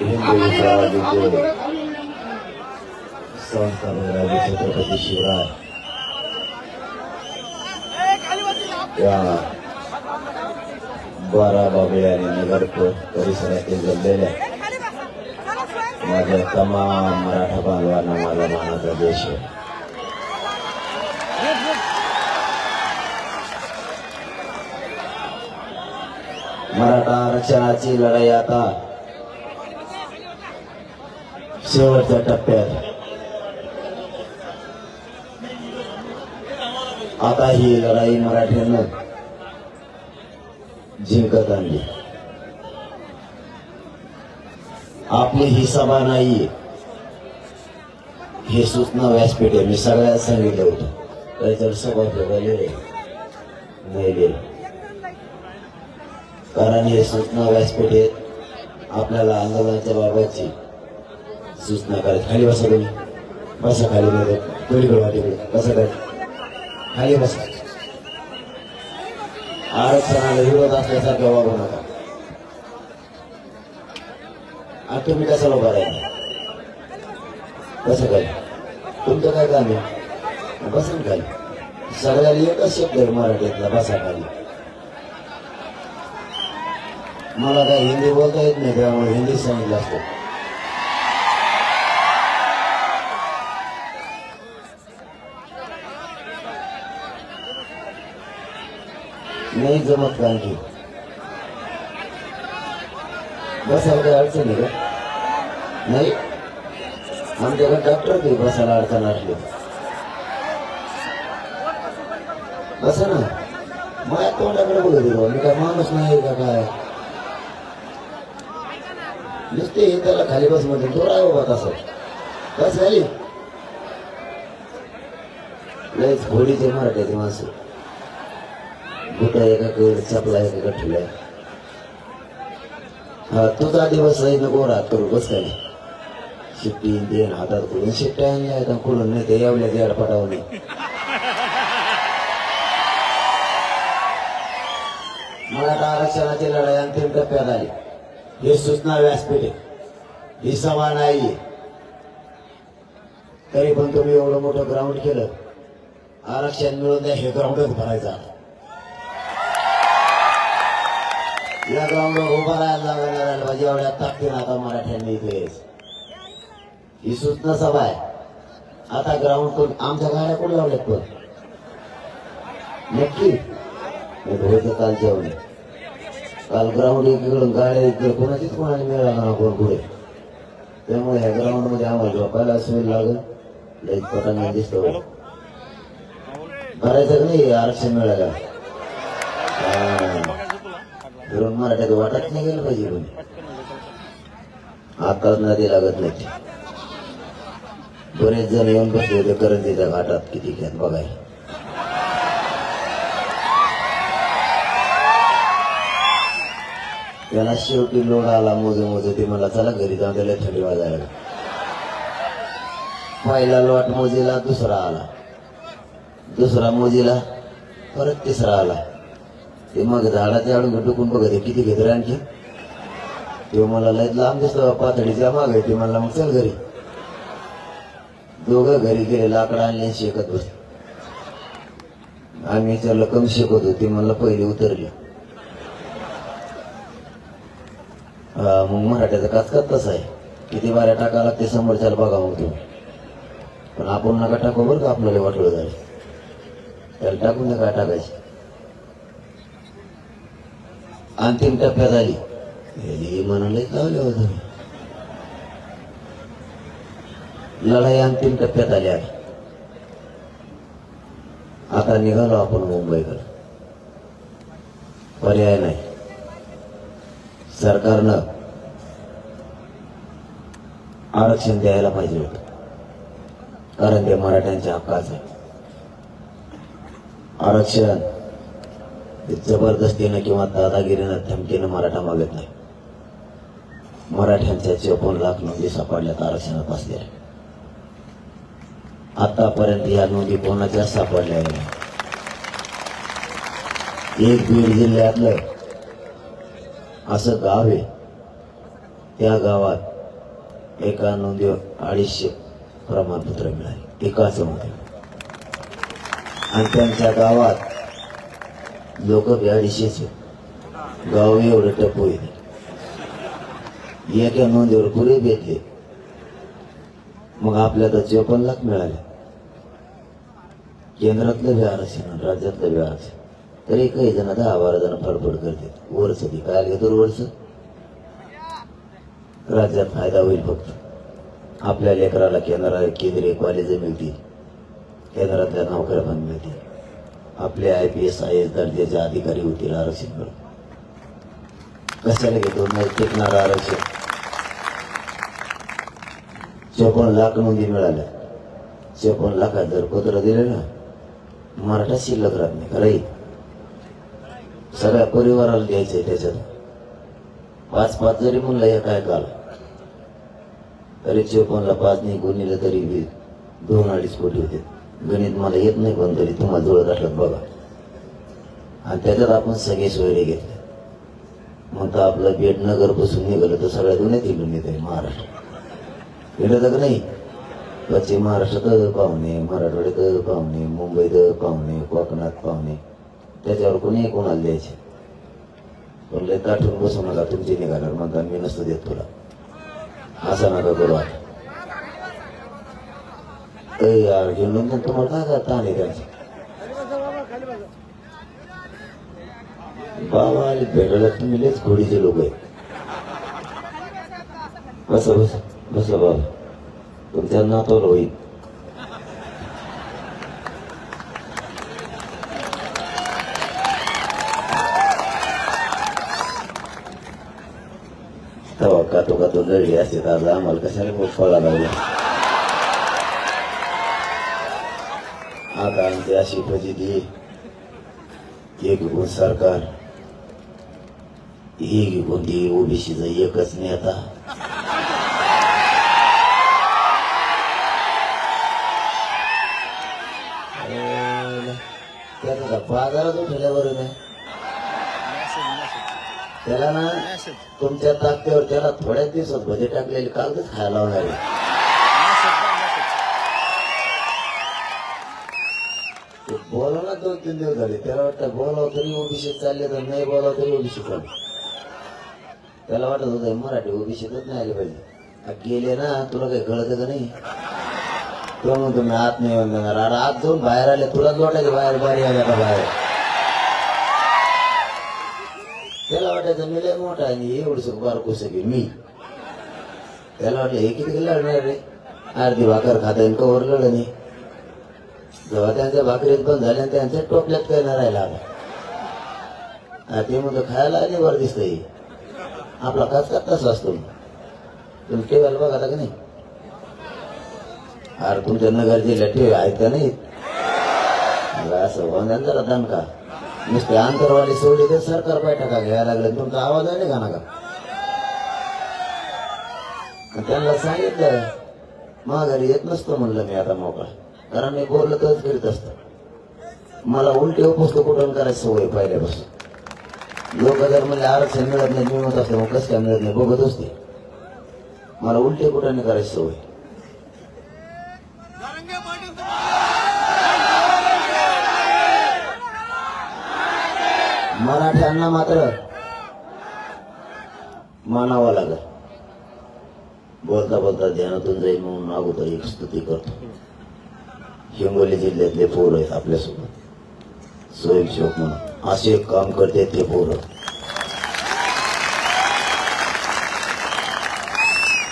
हिंदवी स्वराज्याचे संस्थापक राजे छत्रपती शिवराय या 12 बाबे आणि नगर परिसरातील जमलेल्या माझ्या तमाम मराठा बांधवांना माझा मानाचा देश आहे. मराठा आरक्षणाची लढाई आता शेवटच्या टप्प्यात. आता ही लढाई मराठ्यांना जिंकत आणली. आपली ही सभा नाहीये, हे सूचना व्यासपीठ आहे. मी सगळ्यात सांगितलं होतं त्याच्यावर सभा नाही गेलं, कारण हे सूचना व्यासपीठ आहे. आपल्याला आंदोलनाच्या बाबतची सूचना करायची. खाली बसा तुम्ही, बसा खाली, पलीकडे वाटीकडे बसा, खाली बसा. आरक्षणाला विरोध असल्यासारखं वागू नका. आणि तुम्ही कशाला उभा राहिला? कसं काय तुमचं काय काम आहे? बसन खाली. सगळ्याला एकच शब्द आहे मराठीतला, बसा खाली. मला काय हिंदी बोलता येत नाही, त्यामुळे हिंदी सांगितलं असतं. नाही जमत का आणखी? बसायला काही अडचण आहे का? नाही, आमच्याकडे डॉक्टर ते बसायला अडचण असली. बसा ना, माझ्या तोंडाकडे बघत येतो. मी काय माणूस नाही का काय? नुसते त्याला खाली बस मध्ये तो राय बाबा तसं बस खाली. लयच घोडीचे मराठ्याचे माणसं, बुटा एकाकडे चपला एकाकडे ठेवलाय. हा तुझा दिवस नको राहत करू. बस खाली. शिट्टी देण हातात करून शिट्ट्या आणल्या खोलून नाही ते एवढ्या देड पटावं नाही. मराठा आरक्षणाची लढाई अंतिम टप्प्यात आली. हे सूचना व्यासपीठ आहे, ही सभा नाहीये. तरी पण तुम्ही एवढं मोठं ग्राउंड केलं. आरक्षण मिळून द्या, हे ग्राउंडच भरायचं. या ग्राउंडवर उभा राहायला लागणार पाहिजे एवढ्या ताकदीनं आता मराठ्यांनी इथे. ही सूचना सभा आहे. आता ग्राउंड कोण? आमच्या गाड्या कोण लावल्यात? पण नक्की धुळेचं काल जेवण काल ग्राउंड एकीकडून गाड्या इकडे कोणाचीच कोणाला मिळाला ना कोण पुढे. त्यामुळे ह्या ग्राउंड मध्ये आम्हाला झोपायला सोय लागल. लई पटांना दिसतो. भरायचं नाही आरक्षण मिळालं. फिरून मराठ्यात वाटत नाही गेलं पाहिजे. आताच नदी लागत नाही. बरेच जण येऊन बसले होते करंजीच्या घाटात किती खेळ बघायला. त्याला शेवटी लोड आला मोजे ते मला चला घरी जाऊन त्याला थंडी वाजायला. पहिला लॉट मोजीला, दुसरा आला, दुसरा मोजीला, परत तिसरा आला. ते मग झाडाच्या आडून डुकून बघत किती घेत रे आणखी. ते मला लय लांब दिसतो पातळीच्या माग आहे. ते म्हणला मग चल घरी. दोघं घरी गेले, लाकडं आणले, शेकत बसले. आम्ही विचारलं कम शेकत होती? म्हणलं पहिले उतरले. मग मराठ्याचा काचकाच तसा आहे, किती बाऱ्या टाका लागते समोरच्याला बघा मग तुम्ही. पण आपण नका टाकू बरं का, आपल्याला वाटलं जाईल. त्याला टाकून काय टाकायचे. अंतिम टप्प्यात आली. म्हणालेच लावले होते. लढाई अंतिम टप्प्यात आली आहे. आता निघालो आपण मुंबईकडे. पर्याय नाही. सरकारनं आरक्षण द्यायला पाहिजे होतं, कारण ते मराठ्यांच्या हक्काचं आहे. आरक्षण जबरदस्तीनं किंवा दादागिरीनं धमकीनं मराठा मागत नाही. मराठ्यांच्या 54 लाख नोंदी सापडल्यात आरक्षणात असल्या. आतापर्यंत या नोंदी कोणाच्या सापडल्या नाही. एक बीड जिल्ह्यातलं असं गाव आहे त्या गावात एका नोंदीवर 250 प्रमाणपत्र मिळाले एकाच मध्ये. आणि त्यांच्या गावात लोक 250 गाव एवढे टप्पू येते. एका नोंदीवर पुरे भेटले. मग आपल्या तर 54 लाख मिळाले. केंद्रातलं बी आरक्षण राज्यातलं बी आरक्षण. तरी काही जण 10-12 जण फडफड करते. वर्ष ती काय घेतो वर्ष राज्यात फायदा होईल. फक्त आपल्या लेकराला केंद्रीय कॉलेज मिळतील, केंद्रातल्या नोकऱ्या पण मिळतील, आपले IPS IAS दर्जाचे अधिकारी होतील आरक्षण मिळून. कशाला घेतो नाही टिकणार आरक्षण. 54 लाख नोंदी मिळाल्या. 54 लाखात जर पत्र दिले ना मराठा शिल्लक राहत नाही. खरंही सगळ्या परिवाराला द्यायचंय. त्याच्यात 5-5 जरी म्हणलं हे काय काल तरी 54 ला 5 नाही गुणिले तरी 2-2.5 कोटी होते. गणित मला येत नाही पण तरी तुम्हाला जुळत असलं बघा. आणि त्याच्यात आपण सगळे सोयरे घेतले. म्हणता आपलं बेट नगर पासून निघालं तर सगळ्या दुनियात इकडून येते महाराष्ट्र. येतं का नाही. पश्चिम महाराष्ट्रात पाहुणे, मराठवाड्यात पाहुणे, मुंबईत पाहुणे, कोकणात पाहुणे. त्याच्यावर कोणी कोणाला द्यायचे. पण लय ताठून बसू नका तुमचे निघाल्यावर म्हणता मी नसतो देत तुला. असं नका करू. आता यार घेऊन तुम्हाला काय ताण आहे त्यांचं. बाबा भेटायला तुम्ही लयच घोडीचे लोक आहेत. बसा बसा बसा बाबा तुमच्या नातवला होईल. तेव्हा कातो लढली असते तर आज आम्हाला कशाला खूप फळा लागला. आता आमची अशी फजिती. एक गुण सरकार, एक कोणती ओबीसीचा एकच नेता. त्याचा बाजारात उठल्यावर नाही त्याला ना तुमच्या ताकदीवर त्याला थोड्याच दिवसात भजे टाकलेले कागदच खायला लावणार आहे. बोलाव ना 2-3 दिवस झाले. त्याला वाटतं बोलाव तरी ओबीसी चालले तर नाही बोलाव तरी ओबीसी चालले. त्याला वाटत होतं मराठी ओबीसीतच नाही आले पाहिजे. गेले ना तुला काही कळत का नाही. तो म्हणतो मी आत नाही येऊन देणार. अरे आत जाऊन बाहेर आले तुला लोटायचे बाहेर बाहेर आल्या का बाहेर. त्याला वाटायचं मी लय मोठा आणि एवढंच बारकोस की मी. त्याला वाटलं हे किती लढणार रे. अर्धी भाकर खाता येईल कवर लढ नाही. जेव्हा त्यांच्या भाकरीत पण झाल्या त्यांच्या टोपल्यात काय न राहिला. आता ते म्हणतो खायला आणि वर दिसतंय. आपला काचकात तसा असतो. तुम्ही टेवायला बघा का नाही. अरे तुमच्या नगर जिल्ह्यात टेव आहेत का नाही. असं होण्यात जरा दणका. नुसते आंतरवाली सोडली तर सरकार बैठका घ्यायला लागले. तुमचा आवाज आहे का ना का. त्यांना सांगितलं माघारी येत नसतो म्हणलं मी आता मोकळा. कारण मी बोललं तरच करीत असतं. मला उलटी उपस्थित कुठून करायची सवय पहिल्यापासून. लोक जर म्हणजे आरक्षण मिळत नाही मी म्हणत असते मग कसं काय मिळत नाही बघत असते. मला उलटी कुठं करायची सवय. मराठ्यांना मात्र मानावं लागल. बोलता बोलता ध्यानातून जाईल म्हणून अगोदर एक स्तुती करतो. हिंगोली जिल्ह्यातले पोर आहेत आपल्यासोबत स्वयंसेवक म्हणून असे काम करते ते पोर.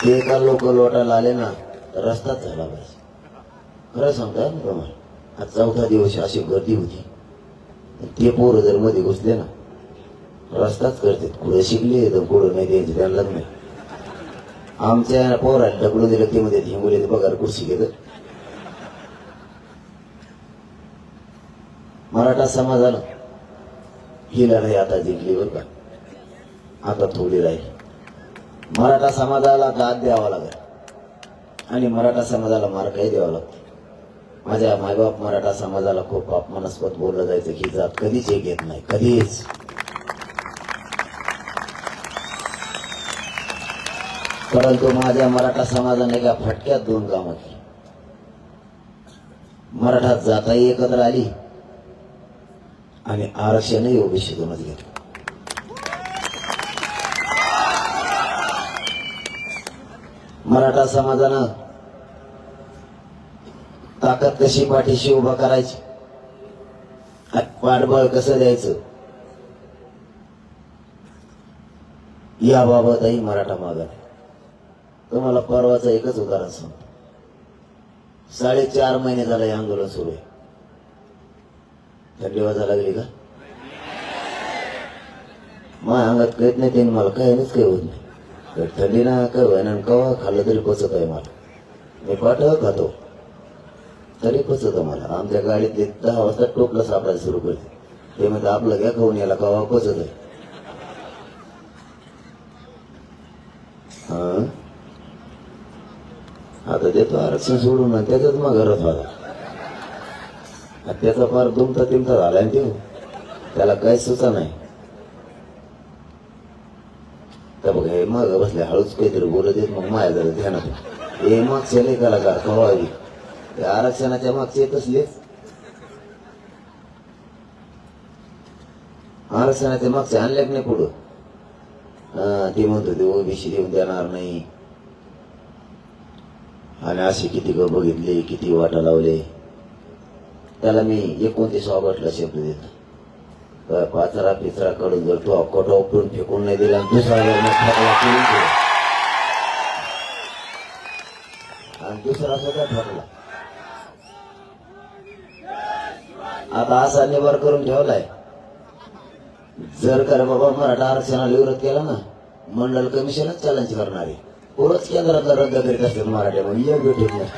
ते का लोक लोटायला आले ना रस्ताच झाला पाहिजे. खरं सांगताय ना तुम्हाला. आज 4था दिवस अशी गर्दी होती. ते पोरं जर मध्ये घुसले ना रस्ताच करते. कुठं शिकले तर कुठं नाही द्यायचे त्यांनाच नाही. आमच्या पोराला ढकलून दिलं ते मध्ये हिंगोलीचे पगार कुर्सी घेत. मराठा समाजाला ही लढाई आता जिंकली बरं का. आता थोडी राहील. मराठा समाजाला दाद द्यावा लागेल आणि मराठा समाजाला मार काही द्यावा लागतो. माझ्या मायबाप मराठा समाजाला खूप अपमानास्पद बोललं जायचं की जात कधीच एक येत नाही. कधीच परंतु माझ्या मराठा समाजाने एका फटक्यात 2 कामं केली. मराठा जाताही एकत्र आली आणि आरक्षणही ओबीसीतूनच घेतलं. मराठा समाजानं ताकद कशी पाठीशी उभा करायची, पाठबळ कसं द्यायचं, याबाबतही मराठा मागे आहे. तुम्हाला परवाचं एकच उदाहरण सांगतो. 4.5 महिने झालं हे आंदोलन सुरू आहे. थंडी वाजा लागली का? माझ्या अंगात कळत नाही, ते मला काय काही होत नाही. थंडी ना काय व्हायना, कवा खाल्लं तरी पचत आहे मला. मी पाठ खातो तरी पचत मला. आमच्या गाडीत 10 वाजता टोपलं सापडायला सुरू करते. ते म्हणजे आपलं घ्या खाऊन याला कवा पचत आहे. आता देतो आरक्षण सोडून आणि त्याच्यात मग घरात व्हायला. त्याचा फार दुमता तिमता झालाय ना ते, त्याला काही सुचा नाही. तर बघ हे मग बसले हळूच काहीतरी बोलत येत. मग माझ्या जरा ध्यानात हे मागचे नाही कलाकार कवावी आरक्षणाच्या मागचे येतच. आरक्षणाच्या मागचे आणले नाही पुढं. ते म्हणतो ते ओबीसी देऊन देणार नाही. आणि असे किती ग बघितले, किती वाटा लावले. त्याला मी 29 ऑगस्टला शब्द देतो. पाचरा पिचरा कडून जर तो अक्कोटा उपटून फेकून नाही दिला आणि दुसरा जर आणि दुसरा सुद्धा ठरला. आता असा निवार करून ठेवलाय, जर का बाबा मराठा आरक्षणाला विरोध केला ना, मंडल कमिशनच चॅलेंज करणार आहे. पुरच केंद्रातला रद्द करीत असतात मराठ्यामध्ये. एक भेटत नाही.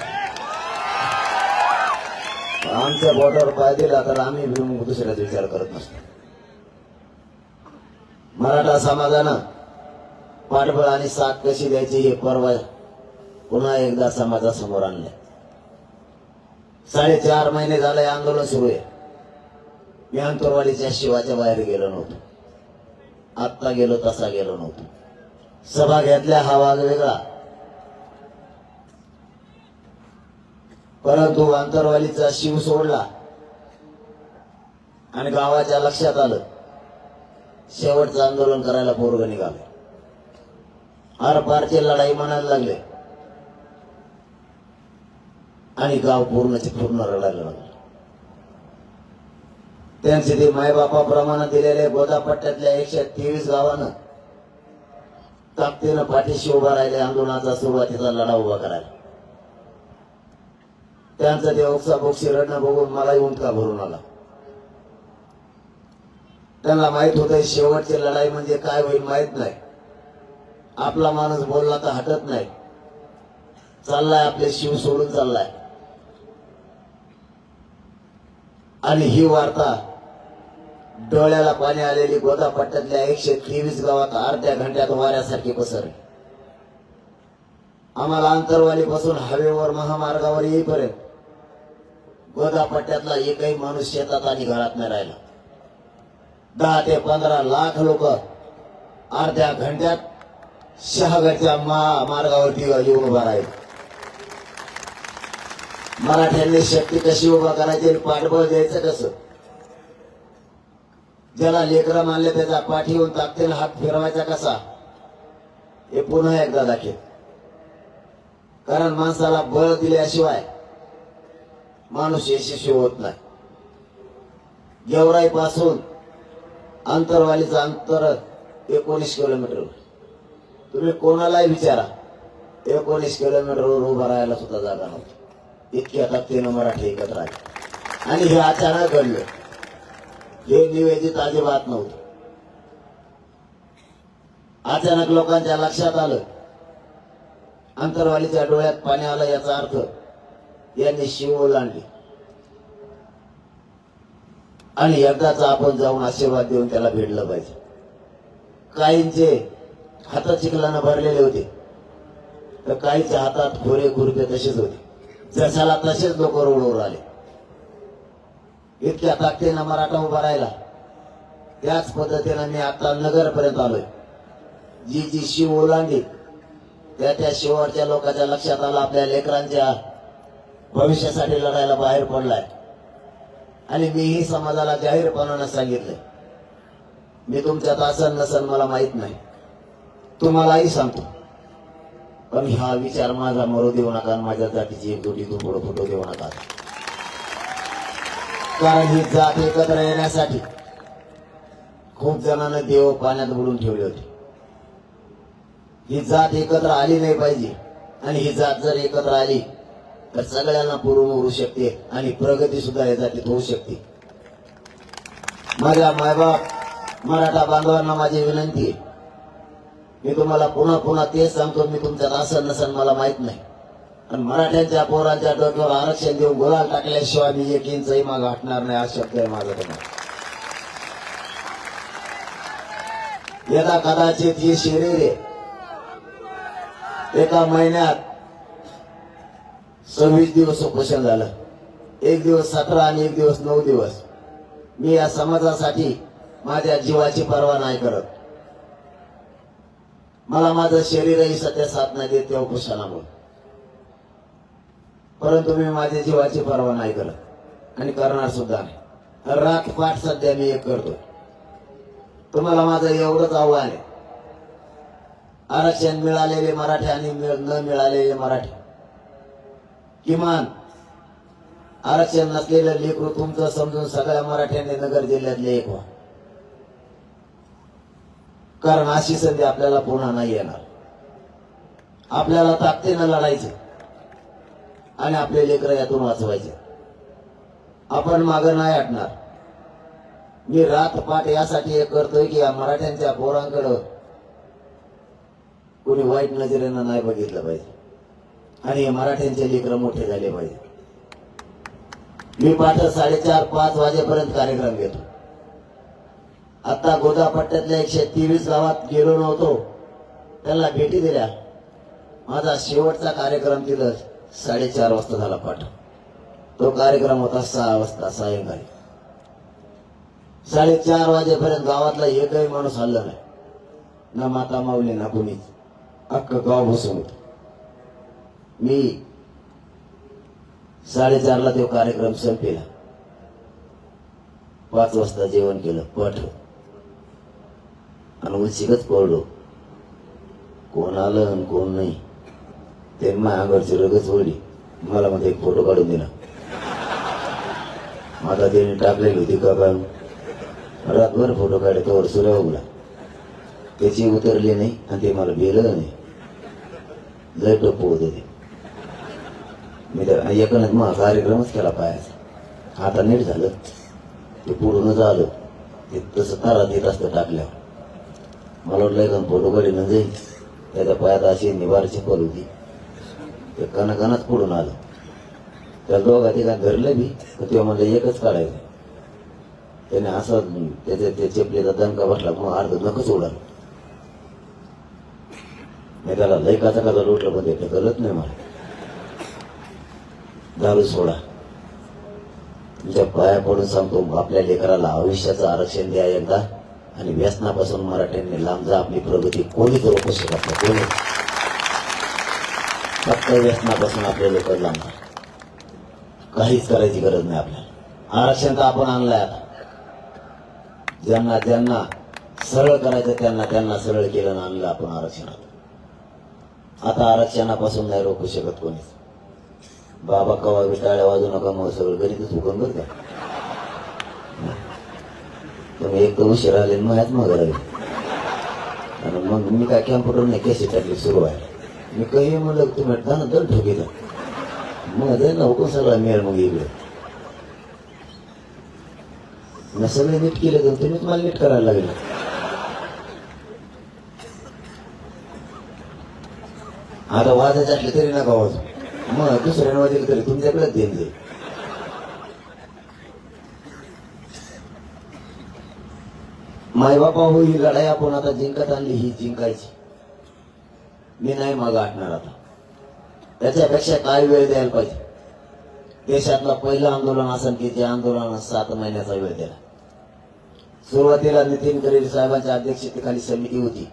आमच्या बोटावर पाय दिला तर आम्ही दुसऱ्याचा विचार करत नसतो. मराठा समाजानं पाठबळ आणि साथ कशी द्यायची हे पर्व पुन्हा एकदा समाजासमोर आणले. 4.5 महिने झाले आंदोलन सुरू आहे. मी अंतरवाडीच्या शिवाच्या बाहेर गेलो नव्हतो. आत्ता गेलो तसा गेलो नव्हतो. सभा घेतल्या हा वाघ वेगळा. परंतु अंतरवालीचा शिव सोडला आणि गावाच्या लक्षात आलं शेवटचं आंदोलन करायला पोरग निघाले. आरपारचे लढाई म्हणायला लागले आणि गाव पूर्णचे पूर्ण रडायला लागले. त्यांचे ते मायबापाप्रमाणे दिलेले गोदापट्ट्यातल्या 123 गावानं ताकदीनं पाठीशी उभा राहिले आंदोलनाचा सुरुवातीचा लढा उभा करायला. त्यांचं ते ओक्साबोक्षी रडणं बघून मलाही उंटका भरून आला. त्यांना माहित होतं शेवटची लढाई म्हणजे काय होईल माहित नाही. आपला माणूस बोलला तर हटत नाही. चाललाय आपले शिव सोडून चाललाय. आणि ही वार्ता डोळ्याला पाणी आलेली गोदापट्ट्यातल्या 123 गावात अर्ध्या घंट्यात वाऱ्यासारखी पसरली. आम्हाला अंतरवालीपासून हवेवर महामार्गावर येईपर्यंत गोदापट्ट्यातला एकही माणूस शेतात आणि घरात नाही राहिला. 10 ते 15 लाख लोक अर्ध्या घंट्यात शहागडच्या मार्गावरती येऊन उभा राहिले. मराठ्यांनी शक्ती कशी उभा करायची आणि पाठबळ द्यायचं कसं, ज्याला लेकरं मानले त्याचा पाठीवरून ताकदीने हात फिरवायचा कसा, हे पुन्हा एकदा दाखवेल. कारण माणसाला बळ दिल्याशिवाय माणूस यशस्वी होत नाही. गेवराई पासून अंतरवालीचं अंतर 19 किलोमीटर. तुम्ही कोणालाही विचारा, 19 किलोमीटरवर उभा राहायला सुद्धा जागा नव्हती. इतक्या ताकदीनं मराठी एकत्र आले आणि हे अचानक घडलं. हे निवेदित अजिबात नव्हतं. अचानक लोकांच्या लक्षात आलं, अंतरवालीच्या डोळ्यात पाणी आलं. याचा अर्थ यांनी शिव ओलांडली आणि एकदाच आपण जाऊन आशीर्वाद देऊन त्याला भेटलं पाहिजे. काहींचे हात चिखलानं भरलेले होते तर काहीच्या हातात खोरे खुरपे तसेच होते. जसाला तसेच लोक रोडवर आले. इतक्या ताकदीनं मराठा उभा राहिला. त्याच पद्धतीनं मी आता नगरपर्यंत आलोय. जी जी शिव ओलांडली त्या शेवटच्या लोकांच्या लक्षात आलं आपल्या लेकरांच्या भविष्यासाठी लढायला बाहेर पडलाय. आणि मीही समाजाला जाहीरपणानं सांगितलंय, मी तुमच्यात असन नसन मला माहित नाही, तुम्हालाही सांगतो, पण हा विचार माझा मरू देऊ नका आणि माझ्या जातीची एकजुटी तू पुढे फुटू देऊ नका. कारण ही जात एकत्र येण्यासाठी खूप जणांना देव पाण्यात बुडून ठेवले होते. ही जात एकत्र आली नाही पाहिजे, आणि ही जात जर एकत्र आली तर सगळ्यांना पुरून उरू शकते आणि प्रगती सुद्धा या जातीत होऊ शकते. माझ्या मायबाप मराठा बांधवांना माझी विनंती आहे, मी तुम्हाला पुन्हा पुन्हा तेच सांगतो, मी तुमच्यात असन नसन मला माहित नाही, आणि मराठ्यांच्या पोरांच्या डोक्यावर आरक्षण देऊन गुलाल टाकल्याशिवाय मी एक इंचही मागे हटणार नाही, हा शब्द आहे माझा तुम्हाला. यदा कदाचित ही शरीर एका महिन्यात 26 दिवस उपोषण झालं, एक दिवस 17 आणि एक दिवस 9 दिवस. मी या समाजासाठी माझ्या जीवाची पर्वा नाही करत. मला माझं शरीरही सध्या साथ नाही देत त्या उपोषणामुळे, परंतु मी माझ्या जीवाची पर्वा नाही करत आणि करणार सुद्धा नाही. रात पाठ सध्या मी एक करतोय. तुम्हाला माझं एवढंच आव्हान आहे, आरक्षण मिळालेले मराठी आणि न मिळालेले मराठी, किमान आरक्षण नसलेलं लेकरू तुमचं समजून सगळ्या मराठ्यांनी नगर जिल्ह्यातले एक व्हा, कारण अशी संधी आपल्याला पुन्हा नाही येणार. आपल्याला ताकदीनं लढायचं आणि आपले लेकर यातून वाचवायचे. आपण मागं नाही हटणार. मी रात पाठ यासाठी एक करतोय की या मराठ्यांच्या पोरांकडं कोणी वाईट नजरेनं नाही बघितलं पाहिजे आणि हे मराठ्यांचे लेकर मोठे झाले पाहिजे. मी पाठ 4:30-5 वाजेपर्यंत कार्यक्रम घेतो. आता गोदापट्ट्यातल्या 123 गावात गेलो नव्हतो, त्यांना भेटी दिल्या. माझा शेवटचा कार्यक्रम तिथं 4:30 वाजता झाला पाठ. तो कार्यक्रम होता 6 वाजता सायंकाळी. 4:30 वाजेपर्यंत गावातला एकही माणूस हल्ला नाही, ना माता माऊली ना कुणीच. अख्खं गाव बसून होत. मी 4:30ला तो कार्यक्रम संपेला. 5 वाजता जेवण केलं पठ आणि उलशीकच पडलो. कोण आलं आणि कोण नाही ते माझ्या अंगावरची रगच ओढली. मला मध्ये एक फोटो काढून दिला. माझा त्याने टाकलेली होती का काढून. रातभर फोटो काढले तोवर सूर्य उगला. त्याची उतरली नाही आणि ते मला भेलं नाही. लय टप्प होत होते. मी तर एकानंच मग कार्यक्रमच केला पायाचा. आता नीट झालं, ते पूर्ण झालं. ते तसं तारा देत असतं टाकल्यावर. मला वाटलं एका फोटो काढीनं जाईल. त्याच्या पायात अशी निवारची पल होती. ते कणाकणाच पुढून आलं. त्या दोघा तिघा धरलं बी तर तेव्हा म्हणलं एकच काढायचं. त्याने असं त्याच्या ते चेपलीचा दणका बसला, मग अर्ध नकच उडालं. मी त्याला लय काचा काचा लोटलं, पण ते कळत नाही मला. दारू सोडा. तुमच्या पाया पडून सांगतो, आपल्या लेकराला आयुष्याचं आरक्षण द्या एकदा, आणि व्यसनापासून मराठ्यांनी लांब जा. आपली प्रगती कोणीच रोखू शकत नाही. कोणी फक्त व्यसनापासून आपले लोक लांब जा. काहीच करायची गरज नाही आपल्याला. आरक्षण तर आपण आणलंय. आता ज्यांना ज्यांना सरळ करायचं त्यांना त्यांना सरळ केलं आणि आणलं आपण आरक्षणात. आता आरक्षणापासून नाही रोखू शकत कोणीच. बाबा कवा विटाळ्या वाजू नका, मग सगळं गणितच हुकून बरं का. तुम्ही एक तर उशीर आले, मग ह्याच मग राहिले. आणि मग मी काय कॅम्प्युटर नाही कॅशी टाकली सुरू आहे. मी काही म्हणलं तुम्ही ना दर ठोकीला मग जाईल ना हुकून सगळा मिळेल. मग इकडे मी सगळे नीट केले तर तुम्हीच मला नीट करायला लागले. आता वाजायचे असले तरी नका वाजू, मग दुसऱ्याने वाजले तरी तुमच्याकडेच देईन जाईल. मायबापा हो, ही लढाई आपण आता जिंकत आणली, ही जिंकायची. मी नाही मग गाठणार आता. त्याच्यापेक्षा काय वेळ द्यायला पाहिजे. देशातलं पहिलं आंदोलन असं की त्या आंदोलनात 7 महिन्याचा वेळ दिला. सुरुवातीला नितीन गडकरी साहेबांच्या अध्यक्षतेखाली समिती होती.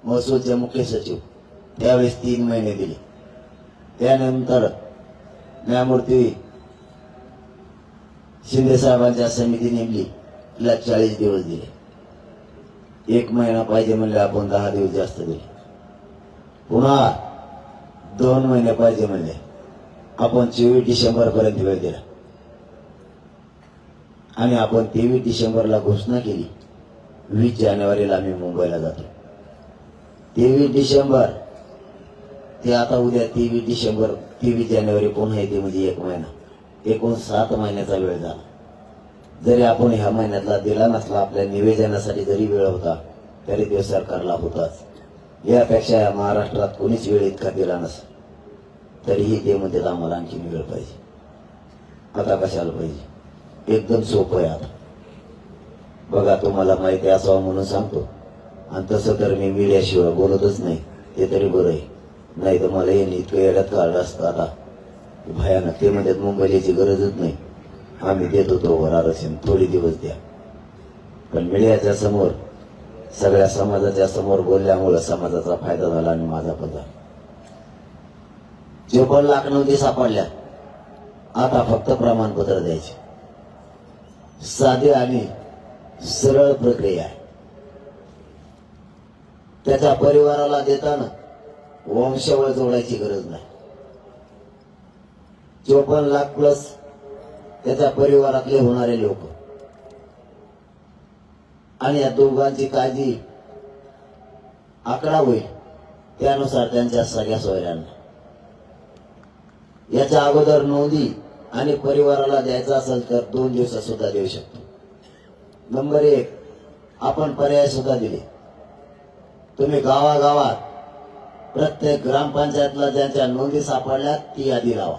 महसूलचे मुख्य सचिव त्यावेळेस 3 महिने दिले. त्यानंतर न्यायमूर्ती शिंदे साहेबांच्या समिती नेमली, तिला 40 दिवस दिले. 1 महिना पाहिजे म्हणले आपण 10 दिवस जास्त दिले. पुन्हा 2 महिने पाहिजे म्हणले आपण 24 डिसेंबर पर्यंत वेळ दिला. आणि आपण 23 डिसेंबरला घोषणा केली 20 जानेवारीला आम्ही मुंबईला जातो. 23 डिसेंबर ते आता उद्या 23 डिसेंबर 23 जानेवारी पुन्हा येते, म्हणजे 1 महिना, एकूण 7 महिन्याचा वेळ झाला. जरी आपण ह्या महिन्यातला दिला नसला, आपल्या निवेदनासाठी जरी वेळ होता तरी ते सरकारला होताच. यापेक्षा या महाराष्ट्रात कोणीच वेळ इतका दिला नसा, तरीही ते म्हणतात आम्हाला आणखी वेळ पाहिजे. आता कशाला पाहिजे? एकदम सोपं आहे. आता बघा, तुम्हाला माहिती असावं म्हणून सांगतो, आणि तसं तर मी मीडियाशिवाय बोलतच नाही, ते तरी बरं आहे. नाही तर मला येणे इतकं येड्यात काढलं असतं आता भयानक. ते म्हणतात मुंबईची गरजच नाही, आम्ही देतो तोवर आरक्षण, थोडे दिवस द्या. पण मीडियाच्या समोर, सगळ्या समाजाच्या समोर बोलल्यामुळे समाजाचा फायदा झाला आणि माझा पण झाला. 54 लाख नोंदी सापडल्या. आता फक्त प्रमाणपत्र द्यायचे. साधी आणि सरळ प्रक्रिया आहे. त्याच्या परिवाराला देताना वंशावळ जोडायची गरज नाही. 54 लाख प्लस त्याच्या परिवारातले होणारे लोक, आणि या दोघांची काळजी आकडा होईल त्यानुसार त्यांच्या सगळ्या सोयऱ्यांना. याच्या अगोदर नोंदी आणि परिवाराला द्यायचा असेल तर 2 दिवसात सुद्धा देऊ शकतो. नंबर 1, आपण पर्याय सुद्धा दिले. तुम्ही गावागावात प्रत्येक ग्रामपंचायतला ज्यांच्या नोंदी सापडल्या ती यादी लावा.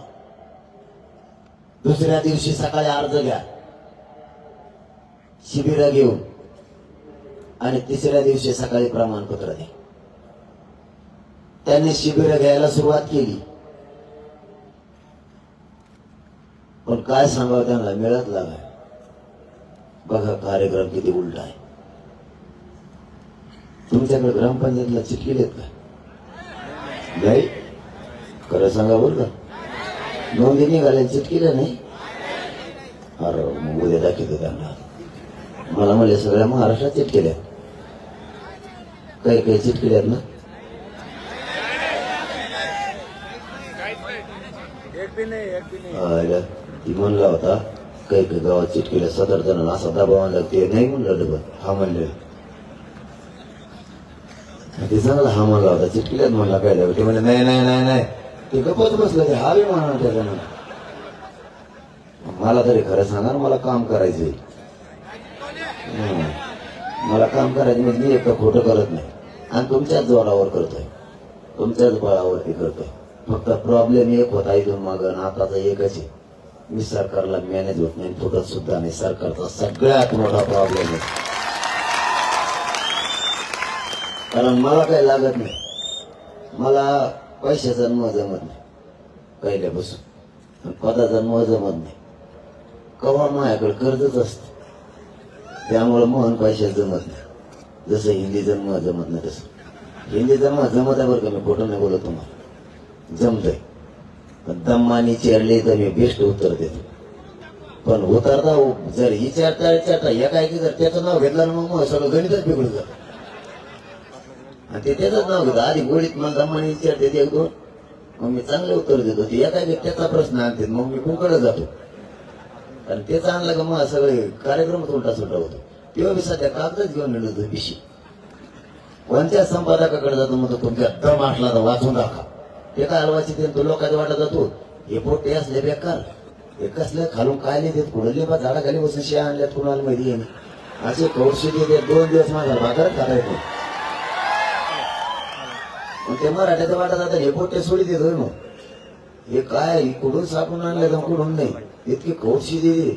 दुसऱ्या दिवशी सकाळी अर्ज घ्या शिबिर घेऊन, आणि तिसऱ्या दिवशी सकाळी प्रमाणपत्र द्या. त्यांनी शिबिर घ्यायला सुरुवात केली, पण काय सांगावं त्यांना मिळत लागाय. बघा कार्यक्रम किती उलटा आहे. तुमच्याकडे ग्रामपंचायतीला चिठ्ठी देत का? नाही, खरं सांगा बरं का. नोंदी निघाल्या चिटकीला नाही. अरे मग उद्या दाखवतो त्यांना. मला म्हणले सगळ्या महाराष्ट्रात चिटकेल्या, काही काही चिटकेल्यात ना. ती म्हणला होता काही काही गावात चिटकेल्या 7 जणांना असा दबाव आणला. ते नाही म्हणलं डबल, हा म्हणले. ते चांगला हा म्हणला होता चिटकेल्यात म्हणला काय द्यावं. ते म्हणले नाही नाही नाही नाही, ते गप्पच बसलं. ते हा बी म्हणा त्याच्यानं. मला तरी खरं सांगा, मला काम करायचंय. मला काम करायचं म्हणजे मी एकटं खोटं करत नाही, आणि तुमच्याच जोरावर करतोय, तुमच्याच बळावरती करतोय. फक्त प्रॉब्लेम एक होता इथून मग, आताचा एकच आहे, मी सरकारला मॅनेज होत नाही, फुटत सुद्धा नाही. सरकारचा सगळ्यात मोठा प्रॉब्लेम आहे. कारण मला काही लागत नाही, मला पैशाचा जन्म जमत नाही पहिल्यापासून, पदाचा जन्म जमत नाही. कवा माझ्याकडे कर्जच असत, त्यामुळे मोहन पैशाच जमत नाही. जसं हिंदी जन्म जमत नाही तसं हिंदी जन्म जमत आहे. बरं का, मी खोटं नाही बोलत, तुम्हाला जमतंय. पण दम्मानी चेरले तर मी बेस्ट उत्तर देतो. पण उतरता जर ही चेरता या काय की जर त्याचं नाव घेतलं ना, मग सगळं गणितच बिघडून जातं. आणि ते त्याचंच नाव घेतं. आधी गोळीत मला दम्मानी विचारते 1-2, मग मी चांगले उत्तर देतो. ते या काय त्याचा प्रश्न आणते, मग मी कुंकडे जातो. आणि तेच आणलं का मग सगळे कार्यक्रम उलटा सुलटा होतो. तेव्हा मी सध्या कागदच घेऊन गेलो होतो पिशी. कोणत्या संपादकाकडे जातो म्हणतो तुमच्या दम असला तर वाचून दाखवा. ते काय हलवायचे ते तो लोकांच्या वाटत जातो. हे पोटे असले बेकार, हे कसले खालून काय नाही देत, कुठले बा झाडाखाली बसून शिया आणल्यात कुणाला माहिती आहे. असे कौशी देते 2 दिवस माझा भाकरच करायचो. मग ते मराठ्याचं वाटत जातं हे पोटे सोडी देतो. मग हे काय कुठून सापून आणले तर कुठून नाही, इतकी कौशी दिली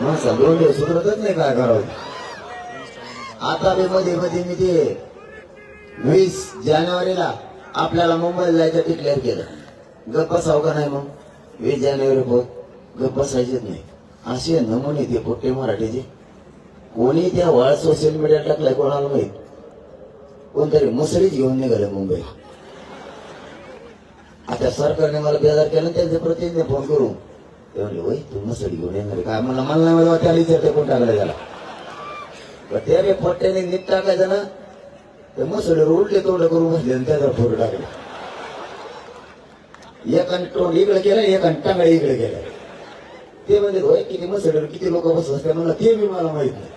माणसा 2 दिवस सुधरतच नाही काय करावं. आता मध्ये मी ते 20 जानेवारीला आपल्याला मुंबईला जायचं डिक्लेअर केलं. गप्प बसावं का नाही? मग 20 जानेवारी गप्प बसायचेच नाही. असे नमुने ते पोट्टे मराठीचे. कोणी त्या वाळ सोशल मीडिया टाकलाय कोणाला माहित. कोणतरी मुसरीच घेऊन निघाले मुंबई. आता सरकारने मला बेजार केलं, त्यांचे प्रतिनिधी फोन करू, ते म्हणले होय तू मसडी घेऊन येणार काय? म्हणलं मला नाही, मला त्याला विचारते कोण टाकलं त्याला. त्या बे पोट्याने नीट टाकायचं ना, ते मसडीवर उलटे तोंड करून बसले आणि त्याचा फोटो टाकले. एकाने तोंड इकडे केलं, एकाने टांगडा इकडे केलं. ते म्हणजे होय किती मसडीवर किती लोक बसत असते म्हणलं ते बी मला माहित नाही.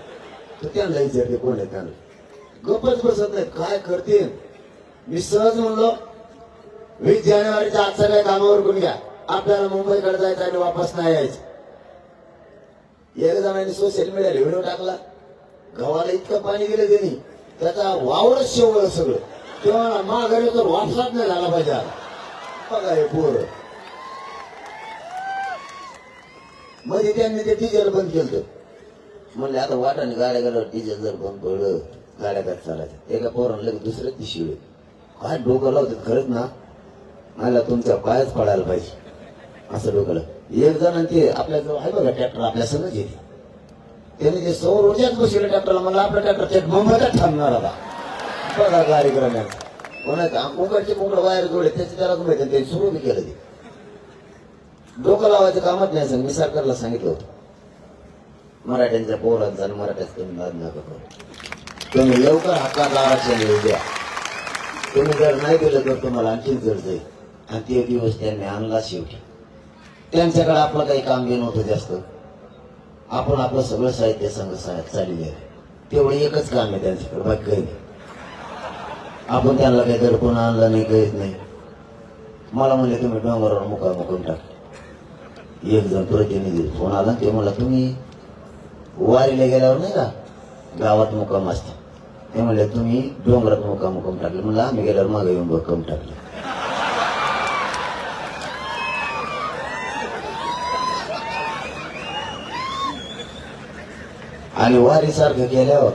तर त्यांना विचारते कोण आहे, त्यांना गप्पच बसत नाही. काय करते मी सहज म्हणलो 20 जानेवारीच्या आज सगळ्या कामावर करून घ्या, आपल्याला मुंबईकडे जायचं आणि वापस नाही यायचं. एक जणांनी सोशल मीडियाला व्हिडिओ टाकला, गव्हाला इतकं पाणी दिलं त्यांनी, त्याचा वावरच शेवळ सगळं. तेव्हा माघारी तर वापसाच नाही झाला पाहिजे. बघा हे पोर मध्ये त्यांनी ते डिझेल बंद केलं. म्हणले आता वाटाने गाड्या गेल्यावर डिझेल जर बंद पडलं गाड्या काय चालायच्या. एका पोरानं लगेच दुसऱ्या दिवशी काय डोकं लावतात खरंच ना, मला तुमच्या पायच पडायला पाहिजे असं डोकं. एक जण ते आपल्या जवळ आहे बघा ट्रॅक्टर, आपल्या सगळंच येते, त्याने ते सौर ऊर्जाच बसवलं ट्रॅक्टरला. मला आपला ट्रॅक्टर थेट मुंबईला थांबणार आता. बघा कार्यक्रम कोणाचा कुंकडचे कुंकड बाहेर जोडले त्याचे त्याला माहिती, ते सुरू बी केलं. ते डोकं लावायचं कामच नाही. सांग मी सरकारला सांगितलं होतं मराठ्यांच्या पोरांचा आणि मराठ्याच कमी नाद नका करू. तुम्ही लवकर हक्काचं आरक्षण येऊ द्या. तुम्ही जर नाही दिलं तर तुम्हाला आणखीन जड जाईल. आणि ते दिवस त्यांनी आणला शेवटी. त्यांच्याकडे आपलं काही काम बी नव्हतं जास्त. आपण आपलं सगळं साहित्य संघ चालले आहे, तेवढं एकच काम आहे त्यांच्याकडे, बाकी काही नाही. आपण त्यांना काही दडपण आणलं नाही, काहीच नाही. मला म्हणले तुम्ही डोंगरावर मुकाम टाक. एक जण प्रतिनिधी फोन आला, ते म्हणला तुम्ही वारीला गेल्यावर नाही का गावात मुक्काम असते, ते म्हणले तुम्ही डोंगरात मुक्काम टाकले. म्हणलं आम्ही गेल्यावर मागे येऊन मुक्काम टाकले. आणि वारी सारखं केल्यावर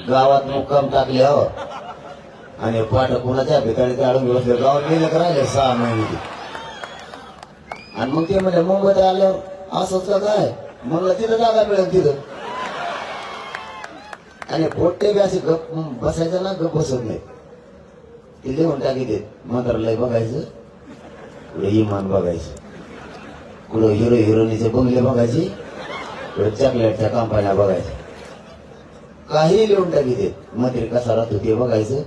गावात मुक्काम टाकल्यावर आणि पाठ कुणाच्या भिकाडी काढून बसले, गावात गेले राहिले 6 महिने. आणि मग ते म्हणजे मुंबईत आल्यावर असंच का काय म्हणलं तिथं जागा मिळेल तिथं. आणि पोट्टे बी असे गप बसायचं ना, गप बसत नाही. ते लिहून टाकी देत, मंत्रालय बघायचं, कुठे इमान बघायचं, कुठं हिरो हिरोईनीचे बंगले बघायचे, कुठे चॉकलेटच्या कंपन्या बघायच्या, काही लिहून टाकी देत. मंत्री कसा राहतो ते बघायचं.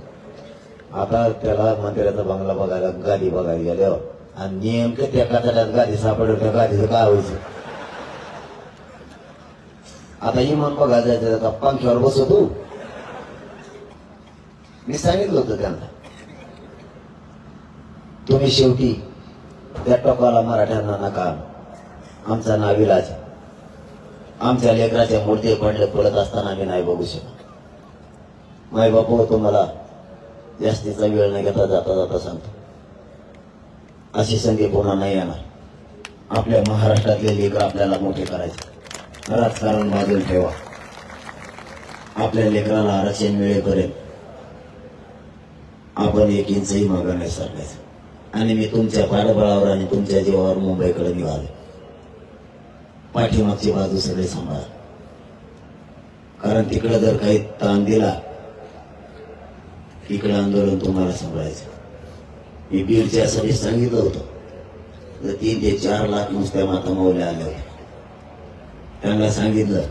आता त्याला मंत्र्याचा बंगला बघायला गादी बघायला गेल्यावर आणि नेमकं त्या कचाट्यात गादी सापडलं, त्या गादीचं काय व्हायचं. आता इमान बघायला जायचं, आता पंख्यावर बसवतो. मी सांगितलं होतं त्यांना, तुम्ही शेवटी त्या टोकाला मराठ्यांना नका, आमचा नाविलाज. आमच्या लेकराच्या मूर्ती पडले पडत असताना आम्ही नाही बघू शकत. माय बापू तुम्हाला जास्तीचा वेळ नाही घेता जाता जाता सांगतो, अशी संधी पुन्हा नाही येणार. आपल्या महाराष्ट्रातले लेकर आपल्याला मोठे करायचे. राजकारण बाजूला ठेवा, आपल्या लेकराला आरक्षण मिळेपर्यंत आपण 1 इंचही मागं नाही सरकायचं. आणि मी तुमच्या पाठबळावर आणि तुमच्या जीवावर मुंबईकडे निघालो. पाठीमागची बाजू सगळे सांभाळा, कारण तिकडे जर काही ताण दिला, इकडे आंदोलन तुम्हाला सांभाळायचं. मी बीडच्या सभेत सांगितलं होतं, तर 3 ते 4 लाख नुसत्या माता मौल्या आल्या होत्या. त्यांना सांगितलं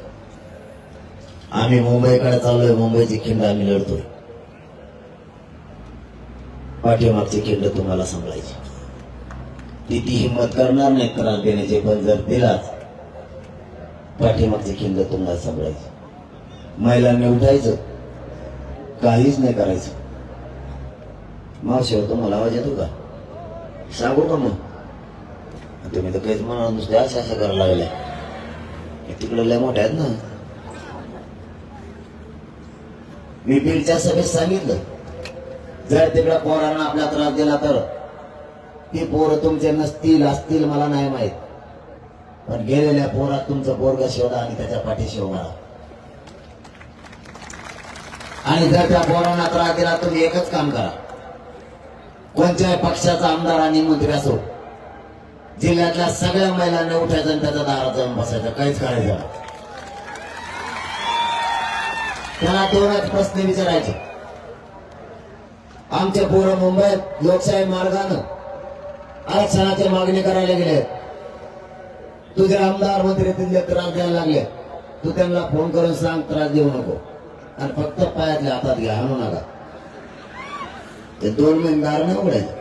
आम्ही मुंबईकडे चाललोय, मुंबईची खिंड आम्ही लढतोय, पाठीमागची खिंड तुम्हाला सांभाळायची. ती हिंमत करणार नाही त्रास देण्याचे, पण जर दिलाच पाठीमागची खिंड तुम्हाला सांभाळायची. महिलांनी उठायचं, काहीच नाही करायचं. मावशीवर तुम्हाला आवाज येतो का सांगू का? मग तुम्ही तर काहीच म्हणा, नुसते अशा करायला लागल्या. तिकडे लय मोठ्या आहेत ना. मी बीडच्या सभेत सांगितलं, जर तिकडे पोरांना आपला त्रास दिला तर ती पोरं तुमचे नसतील असतील मला नाही माहित, पण गेलेल्या पोरात तुमचं पोरगा शोधा आणि त्याच्या पाठीशी उभा राहा. आणि जर त्या पोरांना त्रास दिला तुम्ही एकच काम करा, कोणत्याही पक्षाचा आमदार आणि मंत्री असो, जिल्ह्यातल्या सगळ्या महिलांना उठायचं आणि त्याच्या दारात जाऊन बसायचं, काहीच करायचं. त्याला 2च प्रश्न विचारायचे. आमचे पोरं मुंबईत लोकशाही मार्गानं आरक्षणाची मागणी करायला गेले, तुझे आमदार मंत्री तिथले त्रास द्यायला लागले, तू त्यांना फोन करून सांग त्रास देऊ नको आणि फक्त पायातल्या हातात घ्या, आणू नका. ते 2 महिने दार नाही उघडायचे,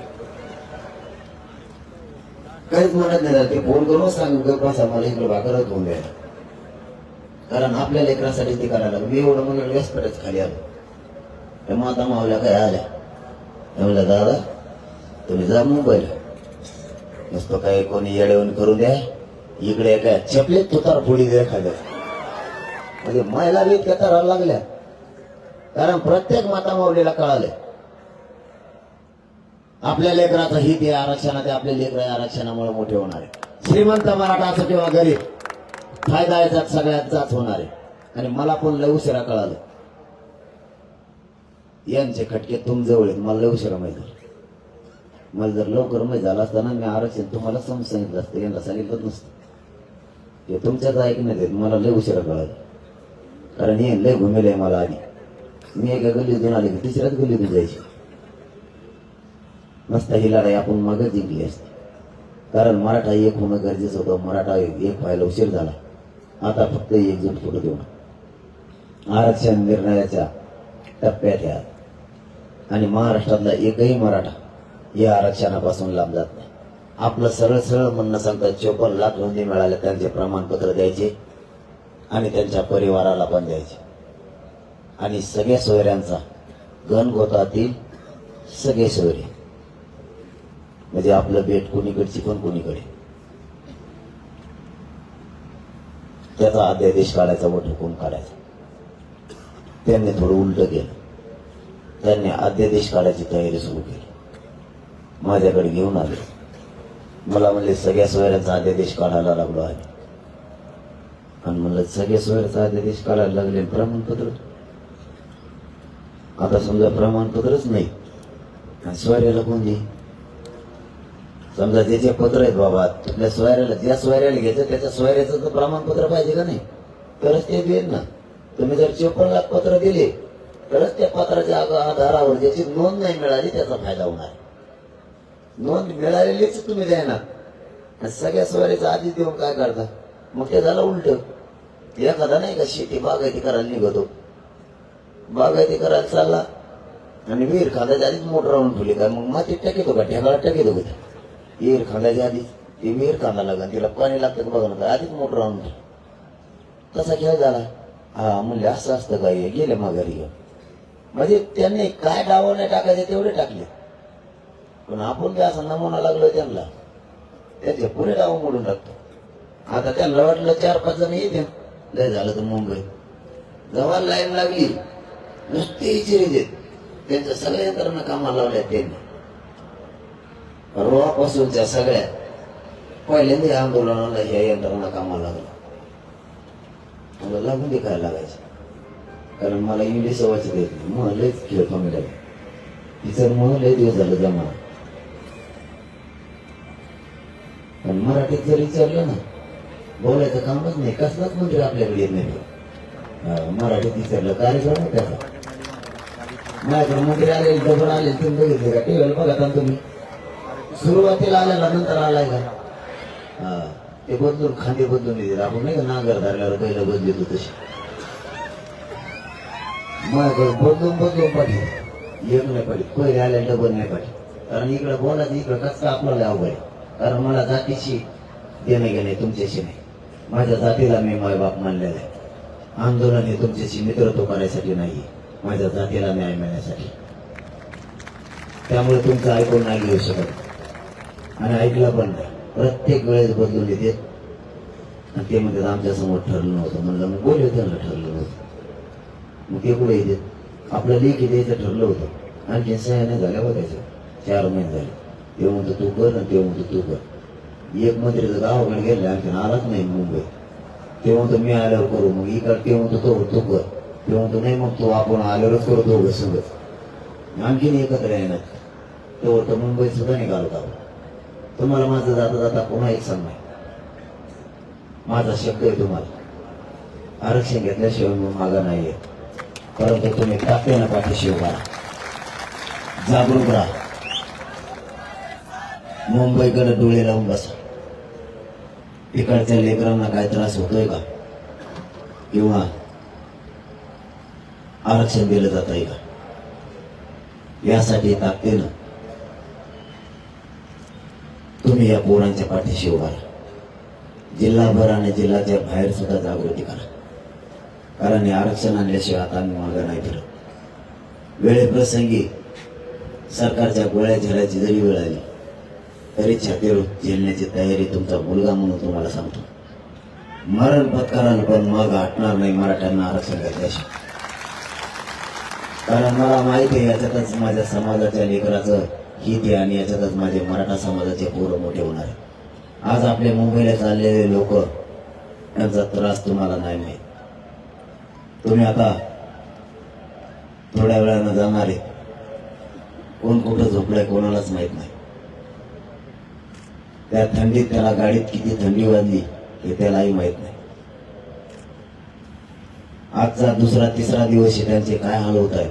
काहीच म्हणत नाही. ते फोन करून सांग गप्पा मला इकडे भाकरच होऊन द्यायला, कारण आपल्या लेकरासाठी ते करायला लागलं. मी एवढं म्हणून व्यासपीठाच खाली आलो. त्या माता मावल्या काय आल्या, म्हणलं दादा तुम्ही जा मुंबईला, नुसतं काही कोणी येडवण करून द्या, इकडे काय चपले तुतार फोडी द्या एखाद्या. म्हणजे महिला बी इतक्या करायला लागल्या, कारण प्रत्येक माता माऊलीला कळाले आपल्या लेकराचं हित आहे आरक्षणात, आपले लेकर आरक्षणामुळे मोठे होणार आहे. श्रीमंत मराठा असो किंवा गरीब, फायदा याच्यात सगळ्यांचाच होणार आहे. आणि मला पण लय उशिरा कळालं, यांचे खटके तुमजवळ आहेत, मला लय उशिरा माहिती झालं. मला जर लवकर माहिती झालं असताना मी आरक्षण तुम्हाला समजून सांगितलं असतं, यांना सांगितलं नसतं. हे तुमच्याच ऐकण्यात येत, मला लय उशिरा कळालं, कारण हे लय घुमेल आहे मला. आधी मी एका गल्लीतून आले की तिसऱ्याच गल्लीतून जायची. नसता ही लढाई आपण मागच जिंकली असते, कारण मराठा एक होणं गरजेचं होतं. मराठा एक व्हायला उशीर झाला, आता फक्त एकजूट पुढे देऊन आरक्षण निर्णयाच्या टप्प्यात या. आणि महाराष्ट्रातला एकही मराठा या आरक्षणापासून लाभ जात नाही. आपलं सरळ सरळ म्हणणं सांगतात 54 लाख नोंदी मिळाल्या, त्यांचे प्रमाणपत्र द्यायचे आणि त्यांच्या परिवाराला पण द्यायचे. आणि सगळ्या सोयऱ्यांचा गणगोतातील सगळे सोयरे, म्हणजे आपलं बेट कोणीकडची पण कोणीकडे, त्याचा अध्यादेश काढायचा व ठोकून काढायचा. त्यांनी थोडं उलट केलं, त्यांनी अध्यादेश काढायची तयारी सुरू केली. माझ्याकडे घेऊन आले, मला म्हणले सगळ्या सोयऱ्यांचा अध्यादेश काढायला लागलो आहे. आणि म्हणलं सगळ्या सोयऱ्याचा अध्यादेश काढायला लागले, प्रमाणपत्र आता समजा प्रमाणपत्रच नाही आणि सोयऱ्याला कोण दे. समजा ज्याचे पत्र आहेत बाबा आपल्या सोयऱ्याला, ज्या सोयऱ्याला घ्यायचं त्याच्या सोयऱ्याचं तर प्रमाणपत्र पाहिजे का नाही, तरच ते देईल ना. तुम्ही जर 54 लाख पत्र दिले तरच त्या पत्राच्या आधारावर ज्याची नोंद नाही मिळाली त्याचा फायदा होणार. नोंद मिळालेलीच तुम्ही द्यायना, सगळ्या सोयऱ्याचा आधी देऊन काय करता, मग ते झालं उलट. एखादा नाही का शेती बागायती करायला निघतो, बागायती करायला चालला आणि विहीर खांद्याच्या आधीच मोटर राहून ठेवली काय, मग मातीत टाकेतो का ढेकाळात टाकेतो का, विहीर खांद्याच्या आधी ती विहीर खांदा लागला, तिला पाणी लागतं का बघा ना, आधीच मोटर राहून ठेवली. तसा खेळ झाला. हा म्हणले असं असतं काय, गेले माघारी घेऊन. म्हणजे त्यांनी काय डाव नाही टाकायचे तेवढे टाकले, पण आपण काय असा नमुना लागलो त्यांना, त्याचे पुरे डाव मोडून टाकतो. आता त्यांना वाटलं 4-5 जण येते, लय झालं तर मुंबई जवळ लाईन लागली, नुसते इचिरी देत. त्यांच्या सगळ्या यंत्रणा कामाला लावल्या त्यांनी, रोहापासूनच्या सगळ्या. पहिल्यांदा या आंदोलनाला ह्या यंत्रणा कामाला लागला, मला लागून दे काय लागायचं, कारण मला इंग्लिश सवयच देत नाही. मग लयच खेळ कमी लागला, तिचं मग लय दिवस झालं जमा. पण मराठीत जर विचारलं ना, बोलायचं कामच नाही, कसलाच मंत्री आपल्याकडे येत नाही. मराठीत विचारलं कार्यक्रम आहे त्याचा. माझ्याकडे मंत्री आले, डबल आले, तुम्ही बघितले का टीव्हीला बघा तुम्ही. सुरुवातीला आल्याला नंतर आलाय का, हा ते बदलून खांदे बदलून दिले. आपण नाही का नांगर धरल्यावर पहिलं बदलत होत तशी, माझ्याकडे बदलून पाठी एक नाही पाठी, पहिले आल्या डबल नाही पाठी. कारण इकडे बोलायचं, इकडे कसं आपल्याला अवघड आहे, कारण मला जातीशी देणे गेले, तुमच्याशी नाही. माझ्या जातीला मी मायबाप मानलेला आहे. आंदोलन हे तुमच्याशी मित्रत्व करायसाठी नाही, माझ्या जातीला न्याय मिळण्यासाठी. त्यामुळे तुमचं ऐकून नाही घेऊ शकत आणि ऐकलं पण नाही. प्रत्येक वेळेस बदलून येते आणि ते म्हणतात आमच्या समोर ठरलं नव्हतं. म्हणलं मग बोलले त्यांना ठरलं नव्हतं, मग ते पुढे येते. आपलं लेखी द्यायचं ठरलं होतं, आणखी सह्याने झाल्या बघायचं. 4 महिने झाले, ते म्हणतो तू कर आणि ते म्हणतो तू कर. एक मंत्री तर गावाकडे गेले, आणखी आलाच नाही मुंबई. ते म्हणतो मी आल्यावर करू, मग इकडे ते म्हणतो तो कर, ते म्हणतो नाही मग तो आपण आल्यावरच करू दोघं सगळं. आणखीन एकत्र येणार, तो तर मुंबई सुद्धा निघालो का. तुम्हाला माझं जाता जाता पुन्हा एक सांगणार, माझा शब्द आहे तुम्हाला, आरक्षण घेतल्याशिवाय मग मागा नाहीये, परंतु तुम्ही ताकदीनं पाठीशी उभा राहा, जागरूक राहा. मुंबईकडे डोळे लावून बसा. तिकडच्या लेकरांना काय त्रास होतोय का, किंवा आरक्षण दिलं जात आहे का, यासाठी ताकदीनं तुम्ही या पोरांच्या पाठीशी उभा राहा. जिल्हाभर आणि जिल्ह्याच्या बाहेर सुद्धा जागृती करा. कारण हे आरक्षण आणल्याशिवाय आता आम्ही मागं नाही फिरत. वेळेप्रसंगी सरकारच्या गोळ्या झेलायची जरी वेळ आली तरी छातीवर झेलण्याची तयारी तुमचा मुलगा म्हणून तुम्हाला सांगतो. मरण पत्कराल पण मग हटणार नाही मराठ्यांना आरक्षण घेतल्याशिवाय. कारण मला माहिती आहे याच्यातच माझ्या समाजाच्या लेकराचं हित आहे आणि याच्यातच माझे मराठा समाजाचे पोरं मोठे होणार आहे. आज आपले मुंबईला चाललेले लोक, त्यांचा त्रास तुम्हाला नाही माहीत. तुम्ही आता थोड्या वेळानं जाणार आहे, कोण कुठं झोपलंय कोणालाच माहित नाही. त्या थंडीत त्याला गाडीत किती थंडी वाजली हे त्यालाही माहित नाही. आजचा दुसरा तिसरा दिवस आहे, त्यांचे काय हाल होत आहेत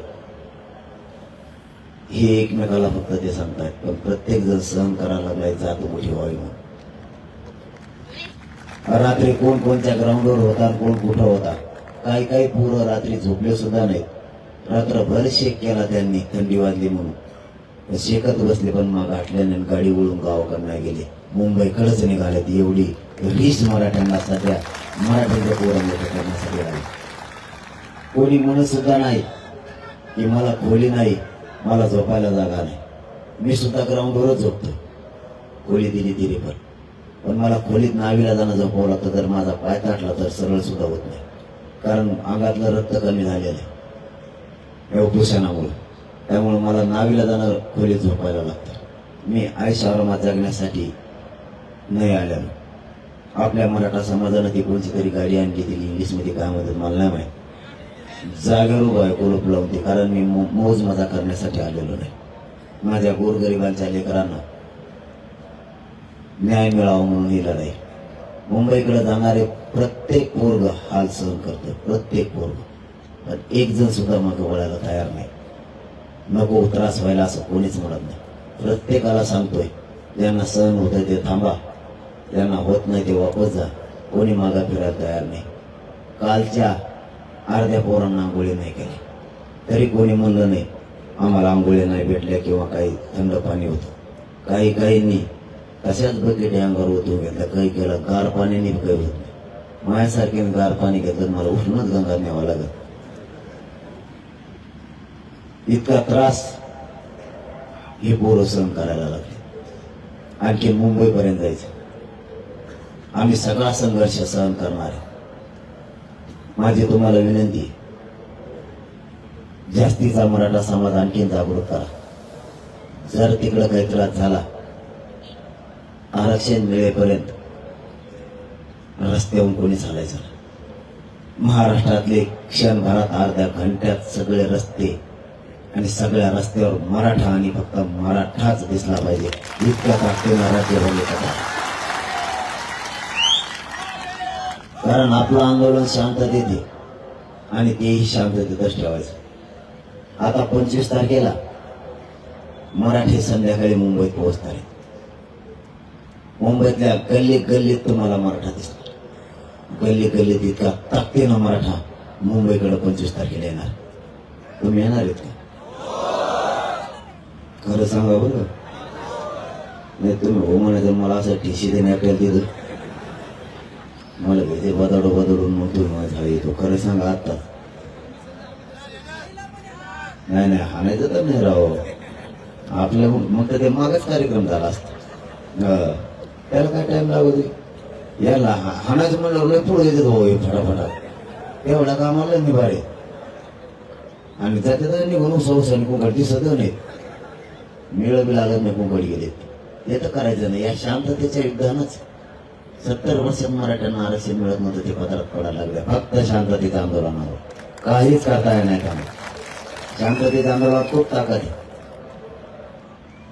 हे एकमेकाला फक्त ते सांगतायत. पण प्रत्येक जण सहन करायला लागलाय जात मोठी व्हावी म्हणून. रात्री कोण कोणत्या ग्राउंडवर होता, कोण कुठं होता. काही काही पोरं रात्री झोपले सुद्धा नाहीत. रात्रभर शेक केला त्यांनी थंडी वाजली म्हणून. शेकत बसले पण मग गाठल्याने गाडी वळून गावाकडे नाही गेले, मुंबईकडेच निघालेत. एवढी रीस मराठ्यांना सध्या मराठ्यांच्या पोरं मोठं करण्यासाठी आली. कोणी म्हणत सुद्धा नाही की मला खोली नाही, मला झोपायला जागा नाही. मी सुद्धा ग्राउंडवरच झोपतो, खोली दिली तरी पण मला खोलीत नावीला जाणं झोपावं लागतं. जर माझा पाय ताटला तर सरळ सुद्धा होत नाही, कारण अंगातलं रक्त कमी झालेलं आहे या उपोषणामुळे. त्यामुळे मला नावीला जाणं खोलीत झोपायला लागतं. मी आयुष्यावर जगण्यासाठी नाही आलेलो. आपल्या मराठा समाजानं ती कोणती तरी गाडी आणली, ती इंग्लिशमध्ये काय म्हणतात मला नाही माहीत. जागेवर उभा आहे कोलप लावून ती, कारण मी मौज मजा करण्यासाठी आलेलो नाही. माझ्या गोरगरिबांच्या लेकरांना न्याय मिळावा म्हणून ही लढाई. मुंबईकडे जाणारे प्रत्येक पोरग हाल सहन करतो, प्रत्येक पोरग. पण एक जण सुद्धा मग वळायला तयार नाही. नको त्रास व्हायला असं कोणीच म्हणत नाही. प्रत्येकाला सांगतोय, ज्यांना सहन होत ते थांबा, ज्यांना होत नाही ते वापस जा. कोणी मागा फिरायला तयार नाही. कालच्या अर्ध्या पोरांना आंघोळी नाही केली तरी कोणी म्हणलं नाही आम्हाला आंघोळी नाही भेटल्या किंवा काही थंड पाणी होतं. काही काहींनी तशाच बकेट अंगावर ओतून घेतलं, काही केलं गार पाण्याने काही होत नाही. माझ्यासारखे गार पाणी घेतलं मला उष्णच गंगा न्यावं लागत. इतका त्रास हे पोरं सहन करायला लागले. आणखी मुंबईपर्यंत जायचं. आम्ही सगळा संघर्ष सहन करणार आहे. माझी तुम्हाला विनंती आहे, जास्तीचा मराठा समाज आणखीन जागृत करा. जर तिकडं काही त्रास झाला, आरक्षण मिळेपर्यंत रस्त्यावरून कोणी चालायचं नाही. महाराष्ट्रातले क्षणभरात अर्ध्या घंट्यात सगळे रस्ते आणि सगळ्या रस्त्यावर मराठा आणि फक्त मराठाच दिसला पाहिजे, इतक्या ताकदीनं राज्य करा. कारण आपलं आंदोलन शांततेत आहे आणि तेही शांततेतच ठेवायचं. आता 25 तारखेला मराठी संध्याकाळी मुंबईत पोहोचणार आहे. मुंबईतल्या गल्ली गल्लीत तुम्हाला मराठा दिसणार. गल्ली गल्लीत इतका ताकदीनं मराठा मुंबईकडे 25 तारखेला येणार. तुम्ही येणार आहेत का? खरं सांगा बरं. नाही तुम्ही हो म्हणायचं मला असं ठिशी देण्यात तिथं मला भीती बदडून मग तुम्ही झाली येतो. खरं सांगा आता. नाही हाणायचं तर नाही राव आपल्या, मग तर ते मागच कार्यक्रम झाला असता. त्याला काय टाइम लागू दे. याला हाणायचं म्हणलं पुढे येतात हो फटाफटा. एवढा कामाला निभारे आणि जाते तर निघून सौसाने कुंकड दिसत नाही. मिळ बी लागत नाही कुंकड गेले. हे तर करायचं नाही. या शांततेच्या युद्धानच 70 वर्षात मराठ्यांना आरक्षण मिळत नव्हतं, ते पत्रात पडायला लागले. फक्त शांततेच्या आंदोलनावर काहीच करता येणार काम. शांततेच्या आंदोलनात खूप ताकद आहे.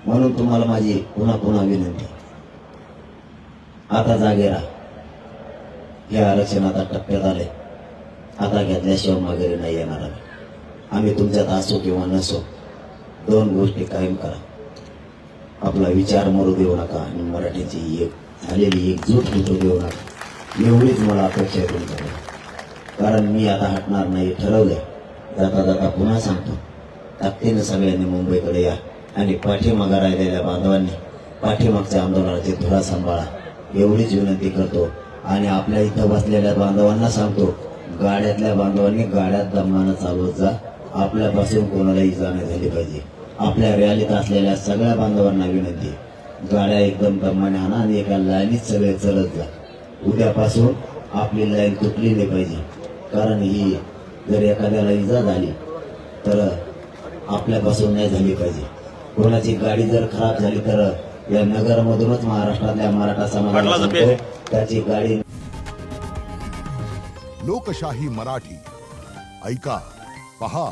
म्हणून तुम्हाला माझी पुन्हा पुन्हा विनंती, आता जागे राहा. हे आरक्षण आता टप्प्यात आले. आता घेतल्याशिवाय माघारी नाही येणार. आम्ही तुमच्यात असो किंवा नसो, 2 गोष्टी कायम करा. आपला विचार मरू देऊ नका आणि मराठीची एक झालेली एकजूट मिटू देऊ नका, एवढीच मला अपेक्षा आहे तुमच्याकडे. कारण मी आता हटणार नाही ठरवलंय. जाता जाता पुन्हा सांगतो, ताकदीनं सगळ्यांनी मुंबईकडे या आणि पाठीमागं राहिलेल्या बांधवांनी पाठीमागच्या आंदोलनाची धुरा सांभाळा, एवढीच विनंती करतो. आणि आपल्या इथं बसलेल्या बांधवांना सांगतो, गाड्यातल्या बांधवांनी गाड्यात दमानं चालवत जा, आपल्यापासून कोणाला इजा नाही झाली पाहिजे. आपल्या रॅलीत असलेल्या सगळ्या बांधवांना विनंती, गाड्या एकदम दमाने आणा आणि एका लाईनीत सगळे चलत जा. उद्यापासून आपली लाईन तुटली नाही पाहिजे. कारण ही जर एखाद्याला इजा झाली तर आपल्यापासून नाही झाली पाहिजे. कोणाची गाडी जर खराब झाली तर या नगरमधूनच महाराष्ट्रातल्या मराठा समाजाला सांगतो, त्याची गाडी. लोकशाही मराठी ऐका, पहा,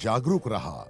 जागरूक रहा.